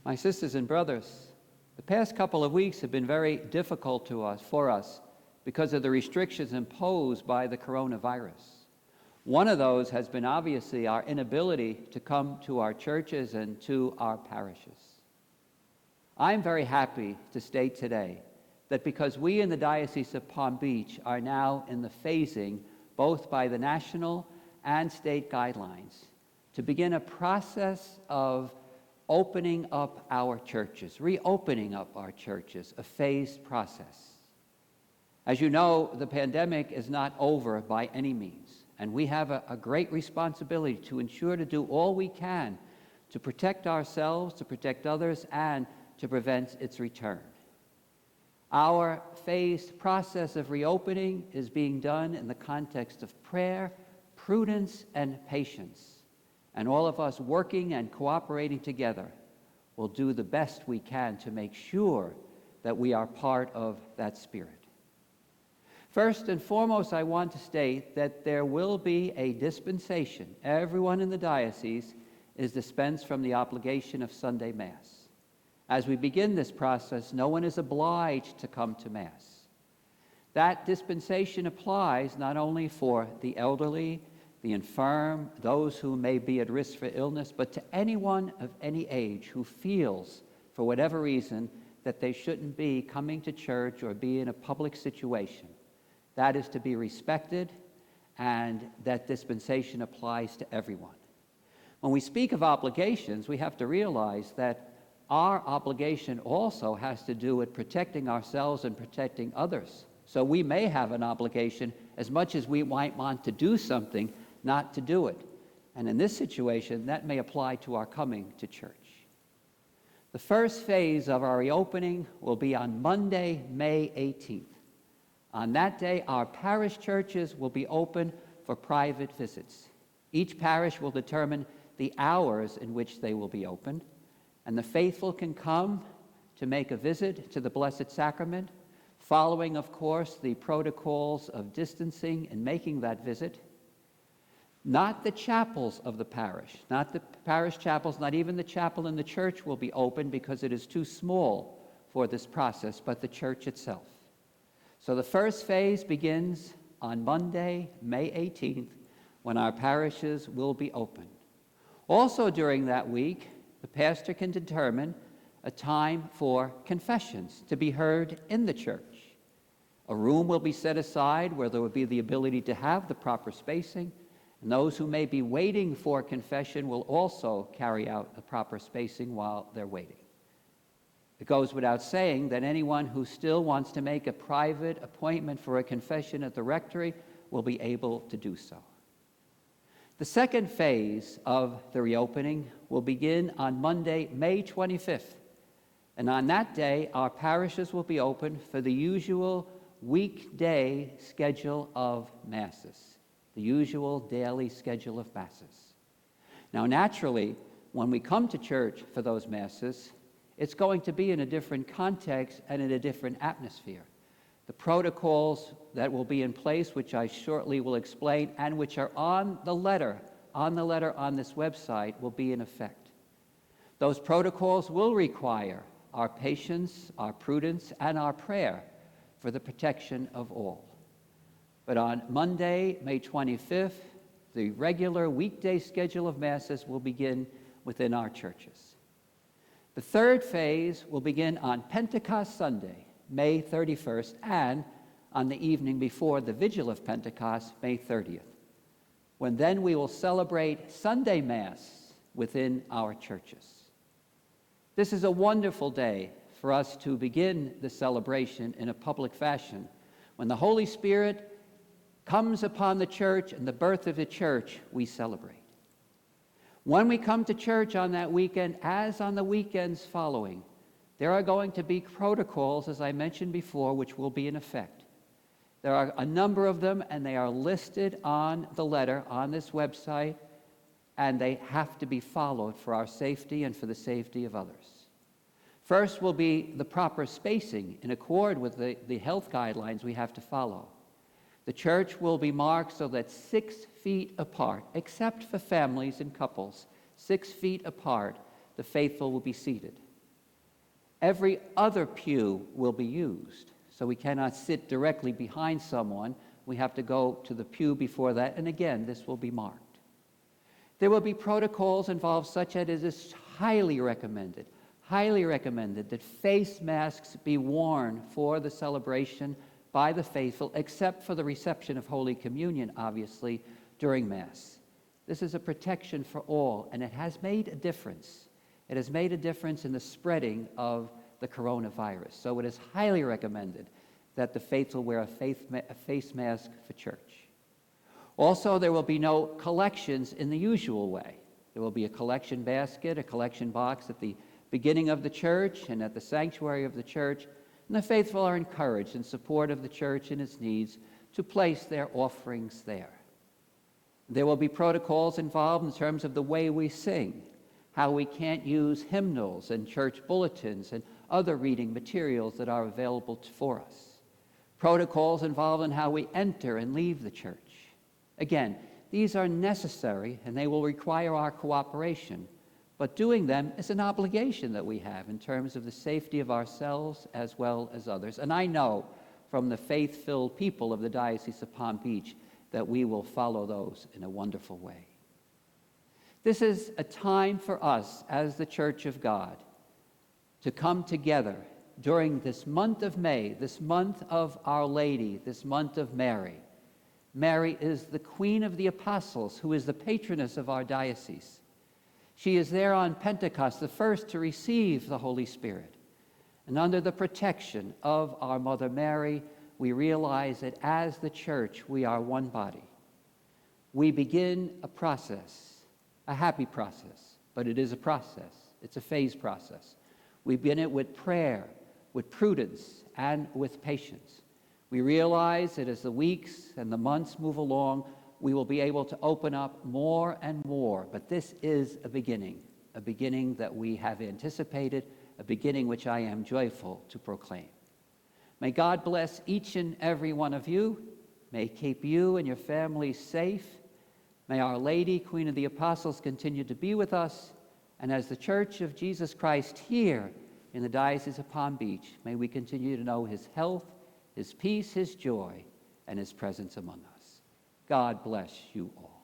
My sisters and brothers, the past couple of weeks have been very difficult for us because of the restrictions imposed by the coronavirus. One of those has been obviously our inability to come to our churches and to our parishes. I'm very happy to state today that because we in the Diocese of Palm Beach are now in the phasing, both by the national and state guidelines, to begin a process of opening up our churches, reopening up our churches, a phased process. As you know, the pandemic is not over by any means, and we have a great responsibility to ensure to do all we can to protect ourselves, to protect others, and to prevent its return. Our phased process of reopening is being done in the context of prayer, prudence, and patience. And all of us working and cooperating together will do the best we can to make sure that we are part of that spirit. First and foremost, I want to state that there will be a dispensation. Everyone in the diocese is dispensed from the obligation of Sunday Mass. As we begin this process, no one is obliged to come to Mass. That dispensation applies not only for the elderly, the infirm, those who may be at risk for illness, but to anyone of any age who feels, for whatever reason, that they shouldn't be coming to church or be in a public situation. That is to be respected, and that dispensation applies to everyone. When we speak of obligations, we have to realize that our obligation also has to do with protecting ourselves and protecting others. So we may have an obligation as much as we might want to do something, not to do it. And in this situation, that may apply to our coming to church. The first phase of our reopening will be on Monday, May 18th. On that day, our parish churches will be open for private visits. Each parish will determine the hours in which they will be open, and the faithful can come to make a visit to the Blessed Sacrament, following, of course, the protocols of distancing in making that visit. Not the chapels of the parish, not the parish chapels, not even the chapel in the church will be open because it is too small for this process, but the church itself. So the first phase begins on Monday, May 18th, when our parishes will be open. Also during that week, the pastor can determine a time for confessions to be heard in the church. A room will be set aside where there will be the ability to have the proper spacing, and those who may be waiting for confession will also carry out the proper spacing while they're waiting. It goes without saying that anyone who still wants to make a private appointment for a confession at the rectory will be able to do so. The second phase of the reopening will begin on Monday, May 25th. And on that day, our parishes will be open for the usual weekday schedule of Masses, the usual daily schedule of Masses. Now, naturally, when we come to church for those Masses, it's going to be in a different context and in a different atmosphere. The protocols that will be in place, which I shortly will explain, and which are on the letter on this website, will be in effect. Those protocols will require our patience, our prudence, and our prayer for the protection of all. But on Monday, May 25th, the regular weekday schedule of Masses will begin within our churches. The third phase will begin on Pentecost Sunday, May 31st, and on the evening before the Vigil of Pentecost, May 30th, when then we will celebrate Sunday Mass within our churches. This is a wonderful day for us to begin the celebration in a public fashion, when the Holy Spirit comes upon the church and the birth of the church we celebrate. When we come to church on that weekend, as on the weekends following, there are going to be protocols, as I mentioned before, which will be in effect. There are a number of them, and they are listed on the letter on this website, and they have to be followed for our safety and for the safety of others. First will be the proper spacing in accord with the health guidelines we have to follow. The church will be marked so that 6 feet apart, except for families and couples, 6 feet apart, the faithful will be seated. Every other pew will be used, so we cannot sit directly behind someone. We have to go to the pew before that, and again, this will be marked. There will be protocols involved such that it is highly recommended that face masks be worn for the celebration by the faithful, except for the reception of Holy Communion, obviously, during Mass. This is a protection for all, and it has made a difference. It has made a difference in the spreading of the coronavirus. So it is highly recommended that the faithful wear a face mask for church. Also, there will be no collections in the usual way. There will be a collection basket, a collection box at the beginning of the church and at the sanctuary of the church, and the faithful are encouraged in support of the church and its needs to place their offerings there. There will be protocols involved in terms of the way we sing, how we can't use hymnals and church bulletins and other reading materials that are available for us. Protocols involved in how we enter and leave the church. Again, these are necessary and they will require our cooperation, but doing them is an obligation that we have in terms of the safety of ourselves as well as others. And I know from the faith-filled people of the Diocese of Palm Beach that we will follow those in a wonderful way. This is a time for us as the Church of God to come together during this month of May, this month of Our Lady, this month of Mary. Mary is the Queen of the Apostles, who is the patroness of our diocese. She is there on Pentecost, the first to receive the Holy Spirit. And under the protection of our Mother Mary, we realize that as the Church, we are one body. We begin a process, a happy process, but it is a process. It's a phase process. We begin it with prayer, with prudence, and with patience. We realize that as the weeks and the months move along, we will be able to open up more and more. But this is a beginning that we have anticipated, a beginning which I am joyful to proclaim. May God bless each and every one of you. May He keep you and your families safe. May Our Lady, Queen of the Apostles, continue to be with us. And as the Church of Jesus Christ here in the Diocese of Palm Beach, may we continue to know His health, His peace, His joy, and His presence among us. God bless you all.